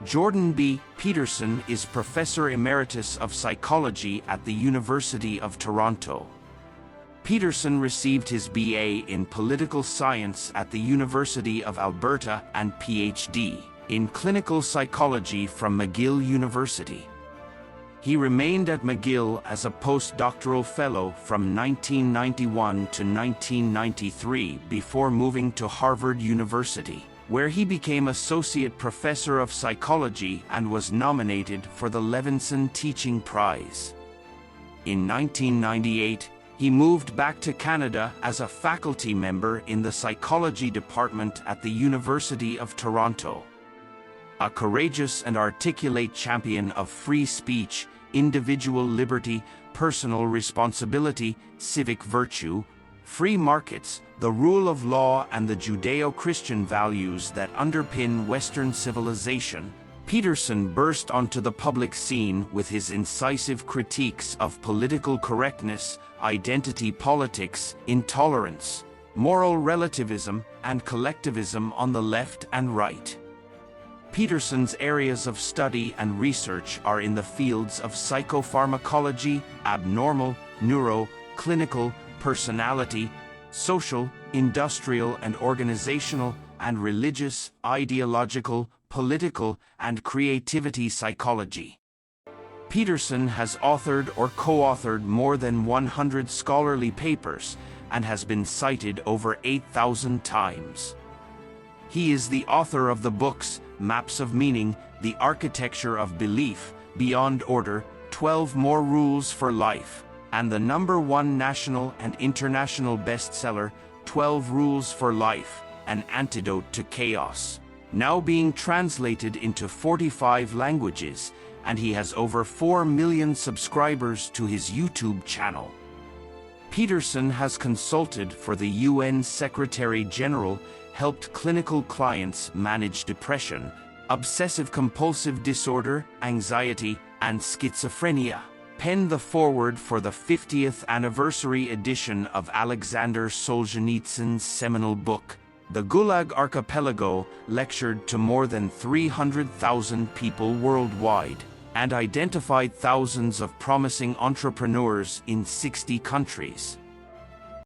Jordan B. Peterson is Professor Emeritus of Psychology at the University of Toronto. Peterson received his BA in Political Science at the University of Alberta and PhD in Clinical Psychology from McGill University. He remained at McGill as a postdoctoral fellow from 1991 to 1993 before moving to Harvard University, where he became Associate Professor of Psychology and was nominated for the Levinson Teaching Prize. In 1998, he moved back to Canada as a faculty member in the Psychology Department at the University of Toronto. A courageous and articulate champion of free speech, individual liberty, personal responsibility, civic virtue, free markets, the rule of law, and the Judeo-Christian values that underpin Western civilization, Peterson burst onto the public scene with his incisive critiques of political correctness, identity politics, intolerance, moral relativism, and collectivism on the left and right. Peterson's areas of study and research are in the fields of psychopharmacology, abnormal, neuro, clinical, personality, social, industrial and organizational, and religious, ideological, political, and creativity psychology. Peterson has authored or co-authored more than 100 scholarly papers and has been cited over 8,000 times. He is the author of the books Maps of Meaning, The Architecture of Belief, Beyond Order, 12 More Rules for Life, and the #1 national and international bestseller, 12 Rules for Life, An Antidote to Chaos, now being translated into 45 languages, and he has over 4 million subscribers to his YouTube channel. Peterson has consulted for the UN Secretary General, helped clinical clients manage depression, obsessive-compulsive disorder, anxiety, and schizophrenia, penned the foreword for the 50th anniversary edition of Alexander Solzhenitsyn's seminal book, The Gulag Archipelago, lectured to more than 300,000 people worldwide, and identified thousands of promising entrepreneurs in 60 countries.